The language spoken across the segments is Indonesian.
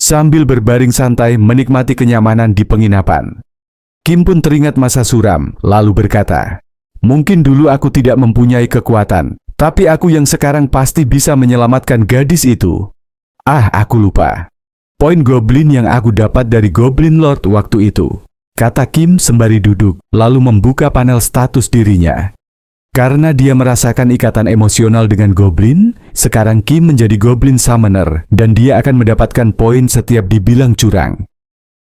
sambil berbaring santai menikmati kenyamanan di penginapan. Kim pun teringat masa suram, lalu berkata, "Mungkin dulu aku tidak mempunyai kekuatan, tapi aku yang sekarang pasti bisa menyelamatkan gadis itu. Ah, aku lupa poin goblin yang aku dapat dari Goblin Lord waktu itu," kata Kim sembari duduk, lalu membuka panel status dirinya. Karena dia merasakan ikatan emosional dengan goblin, sekarang Kim menjadi Goblin Summoner dan dia akan mendapatkan poin setiap dibilang curang.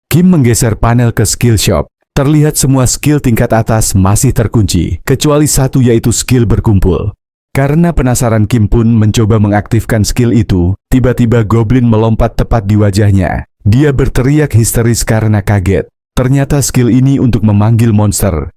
Kim menggeser panel ke skill shop. Terlihat semua skill tingkat atas masih terkunci, kecuali satu yaitu skill berkumpul. Karena penasaran, Kim pun mencoba mengaktifkan skill itu. Tiba-tiba goblin melompat tepat di wajahnya. Dia berteriak histeris karena kaget. Ternyata skill ini untuk memanggil monster.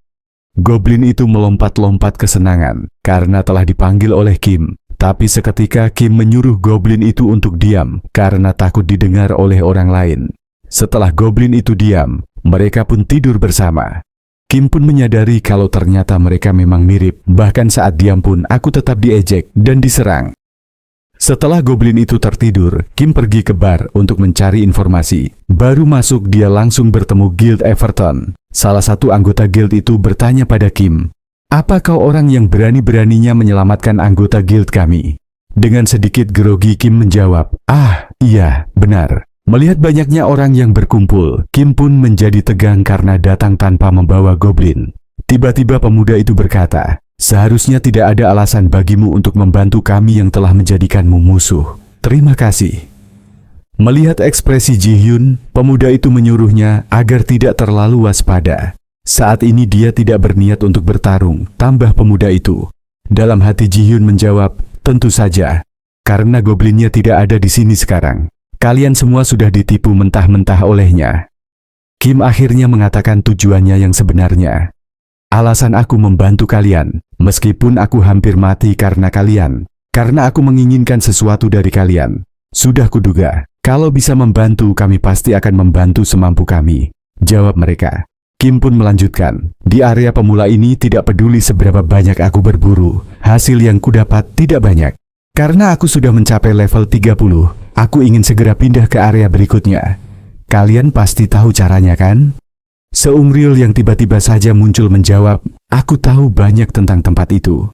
Goblin itu melompat-lompat kesenangan karena telah dipanggil oleh Kim. Tapi seketika Kim menyuruh goblin itu untuk diam karena takut didengar oleh orang lain. Setelah goblin itu diam, mereka pun tidur bersama. Kim pun menyadari kalau ternyata mereka memang mirip. Bahkan saat diam pun aku tetap diejek dan diserang. Setelah goblin itu tertidur, Kim pergi ke bar untuk mencari informasi. Baru masuk dia langsung bertemu Guild Everton. Salah satu anggota guild itu bertanya pada Kim, "Apa kau orang yang berani-beraninya menyelamatkan anggota guild kami?" Dengan sedikit grogi Kim menjawab, "Ah, iya, benar." Melihat banyaknya orang yang berkumpul, Kim pun menjadi tegang karena datang tanpa membawa goblin. Tiba-tiba pemuda itu berkata, "Seharusnya tidak ada alasan bagimu untuk membantu kami yang telah menjadikanmu musuh. Terima kasih." Melihat ekspresi Ji-hyun, pemuda itu menyuruhnya agar tidak terlalu waspada. Saat ini dia tidak berniat untuk bertarung, tambah pemuda itu. Dalam hati Ji-hyun menjawab, "Tentu saja, karena goblinnya tidak ada di sini sekarang. Kalian semua sudah ditipu mentah-mentah olehnya." Kim akhirnya mengatakan tujuannya yang sebenarnya. "Alasan aku membantu kalian, meskipun aku hampir mati karena kalian, karena aku menginginkan sesuatu dari kalian. Sudah kuduga, kalau bisa membantu kami pasti akan membantu semampu kami," jawab mereka. Kim pun melanjutkan, "Di area pemula ini tidak peduli seberapa banyak aku berburu, hasil yang kudapat tidak banyak. Karena aku sudah mencapai level 30, aku ingin segera pindah ke area berikutnya. Kalian pasti tahu caranya kan?" Seumriel yang tiba-tiba saja muncul menjawab, "Aku tahu banyak tentang tempat itu."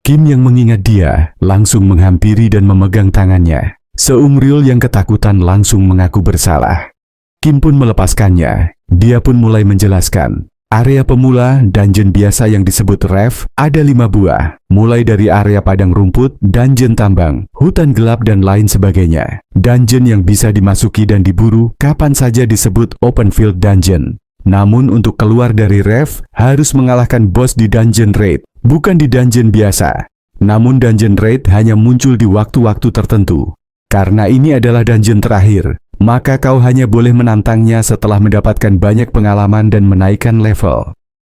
Kim yang mengingat dia, langsung menghampiri dan memegang tangannya. Seumriel yang ketakutan langsung mengaku bersalah. Kim pun melepaskannya. Dia pun mulai menjelaskan. Area pemula, dungeon biasa yang disebut Rev, ada 5 buah. Mulai dari area padang rumput, dungeon tambang, hutan gelap dan lain sebagainya. Dungeon yang bisa dimasuki dan diburu kapan saja disebut open field dungeon. Namun untuk keluar dari Rev, harus mengalahkan bos di dungeon raid, bukan di dungeon biasa. Namun dungeon raid hanya muncul di waktu-waktu tertentu. Karena ini adalah dungeon terakhir, maka kau hanya boleh menantangnya setelah mendapatkan banyak pengalaman dan menaikkan level.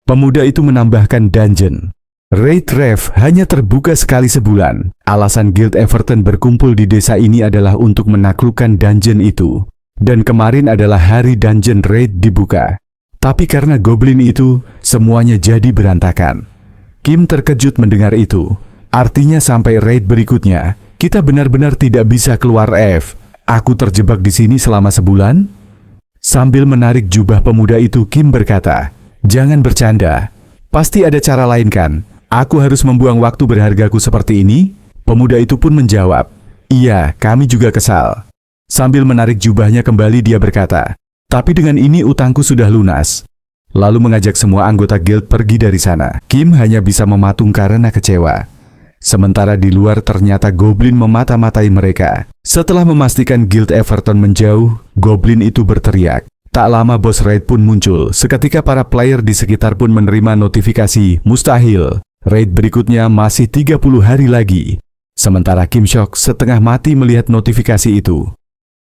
Pemuda itu menambahkan dungeon raid Rev hanya terbuka sekali sebulan. Alasan Guild Everton berkumpul di desa ini adalah untuk menaklukkan dungeon itu. Dan kemarin adalah hari dungeon raid dibuka. Tapi karena goblin itu, semuanya jadi berantakan. Kim terkejut mendengar itu. Artinya sampai raid berikutnya, kita benar-benar tidak bisa keluar F. Aku terjebak di sini selama sebulan? Sambil menarik jubah pemuda itu, Kim berkata, "Jangan bercanda. Pasti ada cara lain kan? Aku harus membuang waktu berhargaku seperti ini?" Pemuda itu pun menjawab, "Iya, kami juga kesal." Sambil menarik jubahnya kembali dia berkata, "Tapi dengan ini utangku sudah lunas." Lalu mengajak semua anggota guild pergi dari sana. Kim hanya bisa mematung karena kecewa. Sementara di luar ternyata goblin memata-matai mereka. Setelah memastikan Guild Everton menjauh, goblin itu berteriak. Tak lama bos raid pun muncul. Seketika para player di sekitar pun menerima notifikasi, "Mustahil. Raid berikutnya masih 30 hari lagi." Sementara Kim shock setengah mati melihat notifikasi itu.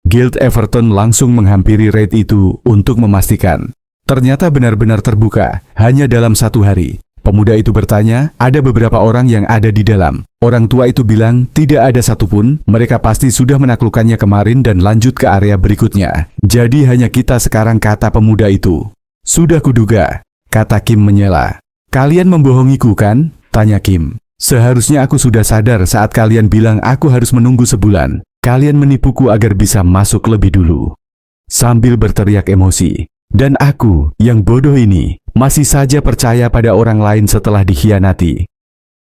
Guild Everton langsung menghampiri raid itu untuk memastikan. Ternyata benar-benar terbuka, hanya dalam 1 hari. Pemuda itu bertanya, ada beberapa orang yang ada di dalam. Orang tua itu bilang, tidak ada satupun, mereka pasti sudah menaklukkannya kemarin dan lanjut ke area berikutnya. Jadi hanya kita sekarang, kata pemuda itu. Sudah kuduga, kata Kim menyela. Kalian membohongiku kan? Tanya Kim. Seharusnya aku sudah sadar saat kalian bilang aku harus menunggu sebulan. Kalian menipuku agar bisa masuk lebih dulu. sambil berteriak emosi. Dan aku, yang bodoh ini, masih saja percaya pada orang lain setelah dikhianati.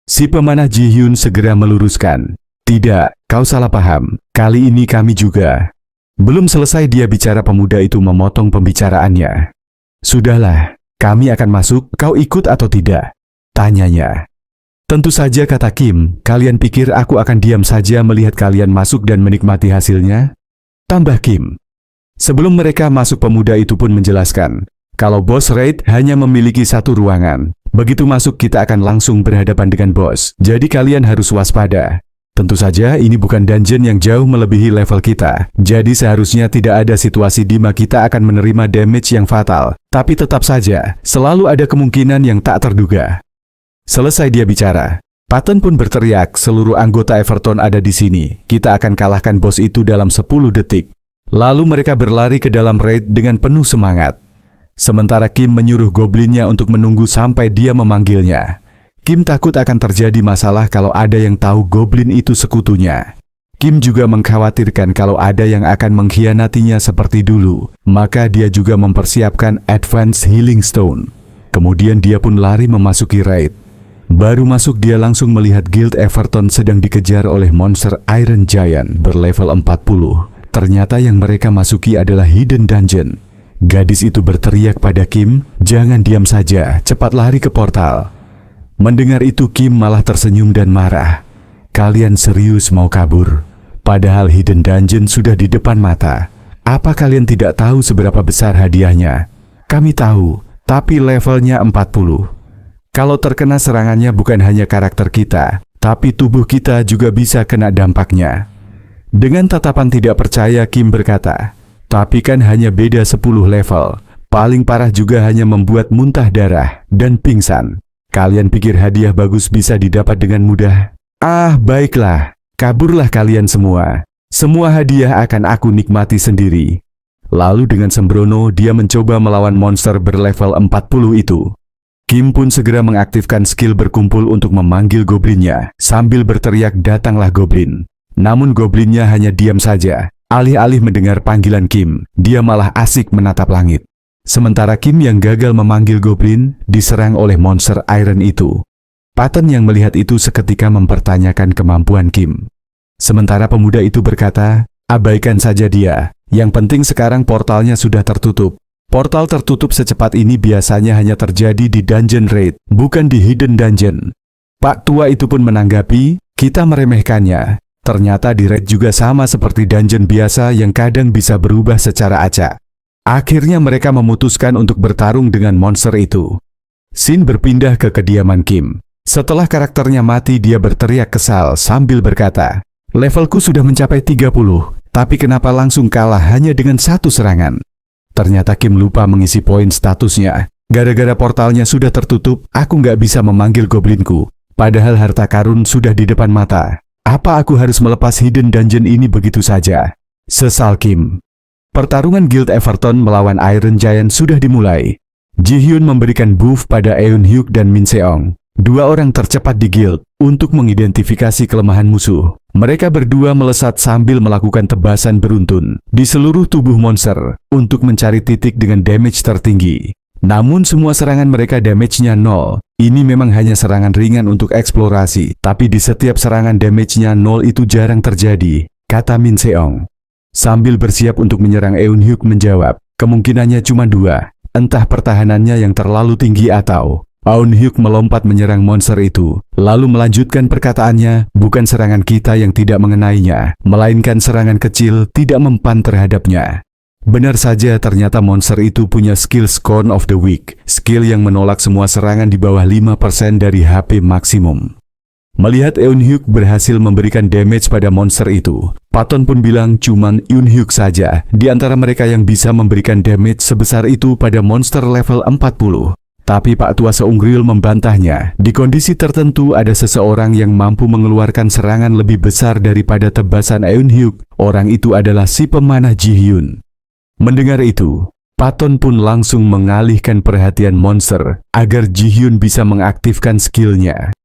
Si pemanah Ji-hyun segera meluruskan. Tidak, kau salah paham. Kali ini kami juga. Belum selesai dia bicara, pemuda itu memotong pembicaraannya. Sudahlah, kami akan masuk, kau ikut atau tidak? Tanyanya. Tentu saja, kata Kim. Kalian pikir aku akan diam saja melihat kalian masuk dan menikmati hasilnya? Tambah Kim. Sebelum mereka masuk, pemuda itu pun menjelaskan, kalau bos raid hanya memiliki satu ruangan. Begitu masuk kita akan langsung berhadapan dengan bos. Jadi kalian harus waspada. Tentu saja ini bukan dungeon yang jauh melebihi level kita. Jadi seharusnya tidak ada situasi di mana kita akan menerima damage yang fatal. Tapi tetap saja, selalu ada kemungkinan yang tak terduga. Selesai dia bicara, Patton pun berteriak, seluruh anggota Everton ada di sini. Kita akan kalahkan bos itu dalam 10 detik. Lalu mereka berlari ke dalam raid dengan penuh semangat. Sementara Kim menyuruh goblinnya untuk menunggu sampai dia memanggilnya. Kim takut akan terjadi masalah kalau ada yang tahu goblin itu sekutunya. Kim juga mengkhawatirkan kalau ada yang akan mengkhianatinya seperti dulu. Maka dia juga mempersiapkan Advanced Healing Stone. Kemudian dia pun lari memasuki raid. Baru masuk dia langsung melihat Guild Everton sedang dikejar oleh monster Iron Giant berlevel 40. Ternyata yang mereka masuki adalah hidden dungeon. Gadis itu berteriak pada Kim, jangan diam saja, cepat lari ke portal. Mendengar itu Kim malah tersenyum dan marah. Kalian serius mau kabur? Padahal hidden dungeon sudah di depan mata. Apa kalian tidak tahu seberapa besar hadiahnya? Kami tahu, tapi levelnya 40. Kalau terkena serangannya bukan hanya karakter kita, tapi tubuh kita juga bisa kena dampaknya. Dengan tatapan tidak percaya Kim berkata, tapi kan hanya beda 10 level, paling parah juga hanya membuat muntah darah dan pingsan. Kalian pikir hadiah bagus bisa didapat dengan mudah? Ah, baiklah, kaburlah kalian semua. Semua hadiah akan aku nikmati sendiri. Lalu dengan sembrono dia mencoba melawan monster berlevel 40 itu. Kim pun segera mengaktifkan skill berkumpul untuk memanggil goblinnya, sambil berteriak datanglah goblin. Namun goblinnya hanya diam saja. Alih-alih mendengar panggilan Kim, dia malah asik menatap langit. Sementara Kim yang gagal memanggil goblin, diserang oleh monster Iron itu. Patton yang melihat itu seketika mempertanyakan kemampuan Kim. Sementara pemuda itu berkata, abaikan saja dia. Yang penting sekarang portalnya sudah tertutup. Portal tertutup secepat ini biasanya hanya terjadi di dungeon raid, bukan di hidden dungeon. Pak tua itu pun menanggapi, kita meremehkannya. Ternyata di raid juga sama seperti dungeon biasa yang kadang bisa berubah secara acak. Akhirnya mereka memutuskan untuk bertarung dengan monster itu. Scene berpindah ke kediaman Kim. Setelah karakternya mati dia berteriak kesal sambil berkata, levelku sudah mencapai 30, tapi kenapa langsung kalah hanya dengan satu serangan? Ternyata Kim lupa mengisi poin statusnya. Gara-gara portalnya sudah tertutup, aku nggak bisa memanggil goblinku. Padahal harta karun sudah di depan mata. Apa aku harus melepas hidden dungeon ini begitu saja? Sesal Kim. Pertarungan Guild Everton melawan Iron Giant sudah dimulai. Ji-hyun memberikan buff pada Eun-hyuk dan Min Seong, dua orang tercepat di guild, untuk mengidentifikasi kelemahan musuh. Mereka berdua melesat sambil melakukan tebasan beruntun di seluruh tubuh monster untuk mencari titik dengan damage tertinggi. Namun semua serangan mereka damage-nya 0. Ini memang hanya serangan ringan untuk eksplorasi, tapi di setiap serangan damage-nya 0 itu jarang terjadi, kata Min Seong. Sambil bersiap untuk menyerang, Eun-hyuk menjawab, kemungkinannya cuma 2, entah pertahanannya yang terlalu tinggi atau... Eun-hyuk melompat menyerang monster itu, lalu melanjutkan perkataannya, bukan serangan kita yang tidak mengenainya, melainkan serangan kecil tidak mempan terhadapnya. Benar saja, ternyata monster itu punya skill Scorn of the Weak, skill yang menolak semua serangan di bawah 5% dari HP maksimum. Melihat Eun-hyuk berhasil memberikan damage pada monster itu, Patton pun bilang cuman Eun-hyuk saja di antara mereka yang bisa memberikan damage sebesar itu pada monster level 40. Tapi Pak Tua Seungril membantahnya, di kondisi tertentu ada seseorang yang mampu mengeluarkan serangan lebih besar daripada tebasan Eun-hyuk, orang itu adalah si pemanah Ji-hyun. Mendengar itu, Patton pun langsung mengalihkan perhatian monster agar Ji-hyun bisa mengaktifkan skillnya.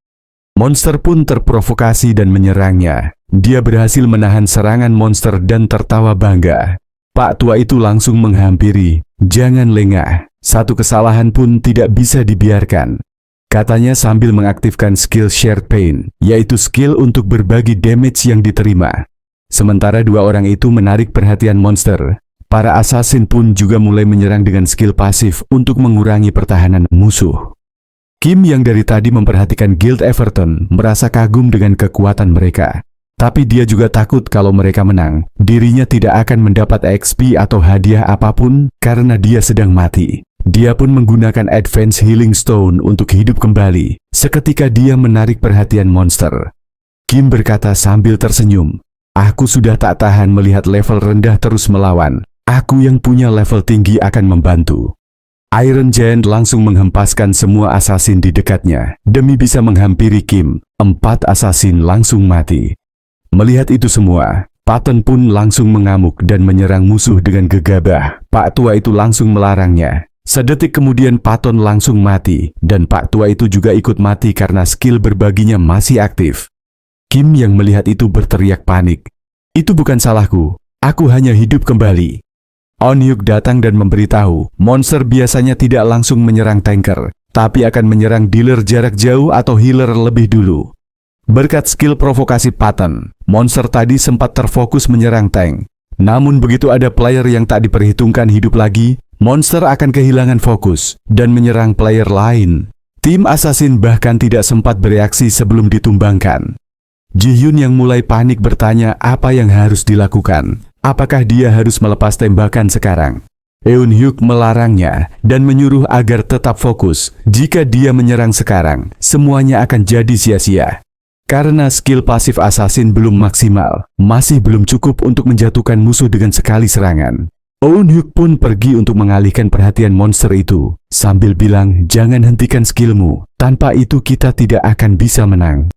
Monster pun terprovokasi dan menyerangnya. Dia berhasil menahan serangan monster dan tertawa bangga. Pak tua itu langsung menghampiri. Jangan lengah, satu kesalahan pun tidak bisa dibiarkan. Katanya sambil mengaktifkan skill Shared Pain, yaitu skill untuk berbagi damage yang diterima. Sementara dua orang itu menarik perhatian monster, para assassin pun juga mulai menyerang dengan skill pasif untuk mengurangi pertahanan musuh. Kim yang dari tadi memperhatikan Guild Everton merasa kagum dengan kekuatan mereka. Tapi dia juga takut kalau mereka menang, dirinya tidak akan mendapat XP atau hadiah apapun karena dia sedang mati. Dia pun menggunakan Advanced Healing Stone untuk hidup kembali. Seketika dia menarik perhatian monster. Kim berkata sambil tersenyum, "Aku sudah tak tahan melihat level rendah terus melawan. Aku yang punya level tinggi akan membantu." Iron Giant langsung menghempaskan semua assassin di dekatnya. Demi bisa menghampiri Kim, 4 assassin langsung mati. Melihat itu semua, Patton pun langsung mengamuk dan menyerang musuh dengan gegabah. Pak tua itu langsung melarangnya. Sedetik kemudian Patton langsung mati, dan Pak tua itu juga ikut mati karena skill berbaginya masih aktif. Kim yang melihat itu berteriak panik. "Itu bukan salahku, aku hanya hidup kembali." On Hyuk datang dan memberitahu, monster biasanya tidak langsung menyerang tanker, tapi akan menyerang dealer jarak jauh atau healer lebih dulu. Berkat skill provokasi Patton, monster tadi sempat terfokus menyerang tank. Namun begitu ada player yang tak diperhitungkan hidup lagi, monster akan kehilangan fokus dan menyerang player lain. Tim assassin bahkan tidak sempat bereaksi sebelum ditumbangkan. Ji-hyun yang mulai panik bertanya apa yang harus dilakukan. Apakah dia harus melepas tembakan sekarang? Eun Hyuk melarangnya dan menyuruh agar tetap fokus. Jika dia menyerang sekarang, semuanya akan jadi sia-sia. Karena skill pasif assassin belum maksimal, masih belum cukup untuk menjatuhkan musuh dengan sekali serangan. Eun Hyuk pun pergi untuk mengalihkan perhatian monster itu, sambil bilang, "Jangan hentikan skillmu, tanpa itu kita tidak akan bisa menang."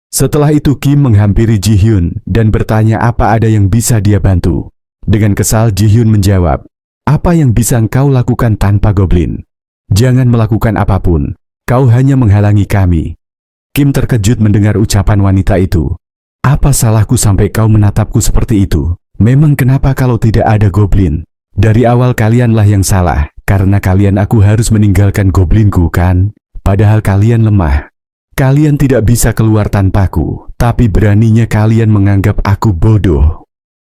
Setelah itu Kim menghampiri Ji-hyun dan bertanya apa ada yang bisa dia bantu. Dengan kesal Ji-hyun menjawab, "Apa yang bisa engkau lakukan tanpa goblin? Jangan melakukan apapun, kau hanya menghalangi kami." Kim terkejut mendengar ucapan wanita itu. "Apa salahku sampai kau menatapku seperti itu? Memang kenapa kalau tidak ada goblin? Dari awal kalianlah yang salah, karena kalian aku harus meninggalkan goblinku kan? Padahal kalian lemah. Kalian tidak bisa keluar tanpaku, tapi beraninya kalian menganggap aku bodoh."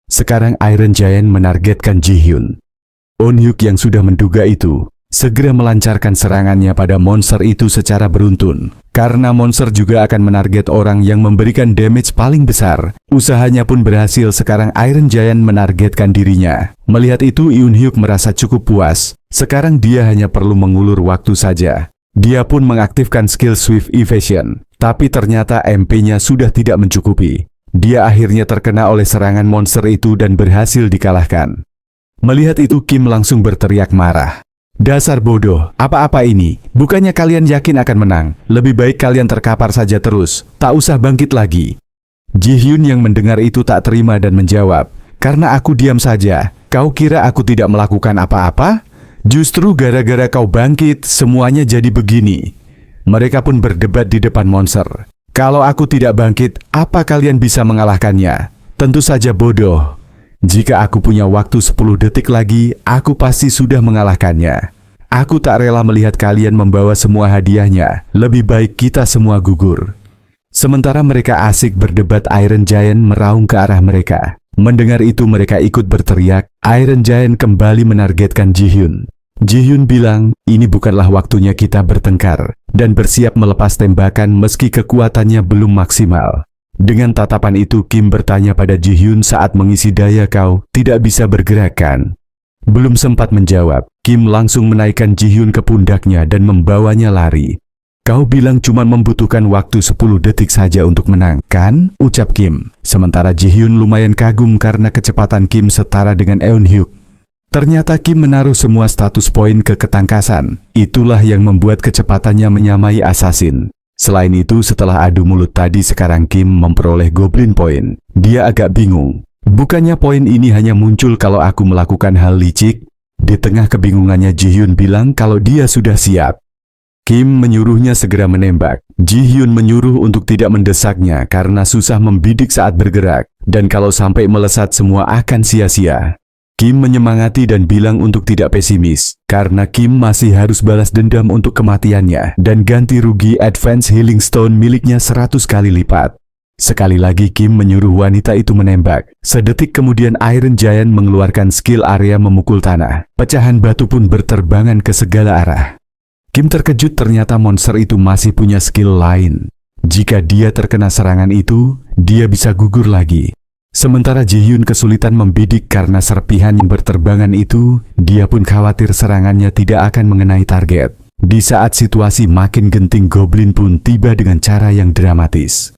Sekarang Iron Giant menargetkan Ji-hyun. On Hyuk yang sudah menduga itu, segera melancarkan serangannya pada monster itu secara beruntun. Karena monster juga akan menarget orang yang memberikan damage paling besar. Usahanya pun berhasil. Sekarang Iron Giant menargetkan dirinya. Melihat itu Eun Hyuk merasa cukup puas. Sekarang dia hanya perlu mengulur waktu saja. Dia pun mengaktifkan skill Swift Evasion. Tapi ternyata MP-nya sudah tidak mencukupi. Dia akhirnya terkena oleh serangan monster itu dan berhasil dikalahkan. Melihat itu Kim langsung berteriak marah. "Dasar bodoh, apa-apa ini? Bukannya kalian yakin akan menang? Lebih baik kalian terkapar saja terus, tak usah bangkit lagi." Ji-hyun yang mendengar itu tak terima dan menjawab, "Karena aku diam saja, kau kira aku tidak melakukan apa-apa? Justru gara-gara kau bangkit, semuanya jadi begini." Mereka pun berdebat di depan monster. "Kalau aku tidak bangkit, apa kalian bisa mengalahkannya? Tentu saja bodoh. Jika aku punya waktu 10 detik lagi, aku pasti sudah mengalahkannya. Aku tak rela melihat kalian membawa semua hadiahnya. Lebih baik kita semua gugur." Sementara mereka asik berdebat, Iron Giant meraung ke arah mereka. Mendengar itu mereka ikut berteriak. Iron Giant kembali menargetkan Ji-hyun. Ji-hyun bilang, "Ini bukanlah waktunya kita bertengkar," dan bersiap melepas tembakan meski kekuatannya belum maksimal. Dengan tatapan itu Kim bertanya pada Ji-hyun, "Saat mengisi daya kau tidak bisa bergerak kan?" Belum sempat menjawab, Kim langsung menaikkan Ji-hyun ke pundaknya dan membawanya lari. "Kau bilang cuma membutuhkan waktu 10 detik saja untuk menang, kan?" ucap Kim. Sementara Ji-hyun lumayan kagum karena kecepatan Kim setara dengan Eun Hyuk. Ternyata Kim menaruh semua status poin ke ketangkasan. Itulah yang membuat kecepatannya menyamai assassin. Selain itu, setelah adu mulut tadi, sekarang Kim memperoleh Goblin Point. Dia agak bingung. Bukannya poin ini hanya muncul kalau aku melakukan hal licik? Di tengah kebingungannya, Ji-hyun bilang kalau dia sudah siap. Kim menyuruhnya segera menembak. Ji-hyun menyuruh untuk tidak mendesaknya karena susah membidik saat bergerak. Dan kalau sampai melesat semua akan sia-sia. Kim menyemangati dan bilang untuk tidak pesimis, karena Kim masih harus balas dendam untuk kematiannya dan ganti rugi Advance Healing Stone miliknya 100 kali lipat. Sekali lagi Kim menyuruh wanita itu menembak. Sedetik kemudian Iron Giant mengeluarkan skill area memukul tanah. Pecahan batu pun berterbangan ke segala arah. Kim terkejut ternyata monster itu masih punya skill lain. Jika dia terkena serangan itu, dia bisa gugur lagi. Sementara Ji-hyun kesulitan membidik karena serpihan yang berterbangan itu, dia pun khawatir serangannya tidak akan mengenai target. Di saat situasi makin genting, Goblin pun tiba dengan cara yang dramatis.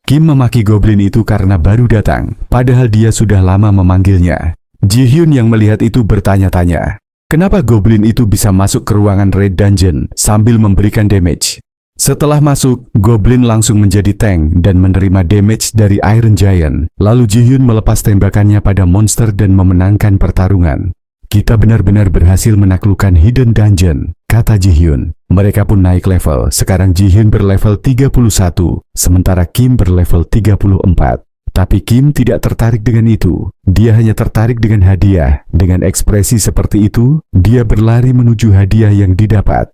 Kim memaki Goblin itu karena baru datang, padahal dia sudah lama memanggilnya. Ji-hyun yang melihat itu bertanya-tanya, kenapa Goblin itu bisa masuk ke ruangan Raid Dungeon sambil memberikan damage? Setelah masuk, Goblin langsung menjadi tank dan menerima damage dari Iron Giant. Lalu Ji-hyun melepas tembakannya pada monster dan memenangkan pertarungan. Kita benar-benar berhasil menaklukkan Hidden Dungeon, kata Ji-hyun. Mereka pun naik level. Sekarang Ji-hyun berlevel 31, sementara Kim berlevel 34. Tapi Kim tidak tertarik dengan itu. Dia hanya tertarik dengan hadiah. Dengan ekspresi seperti itu, dia berlari menuju hadiah yang didapat.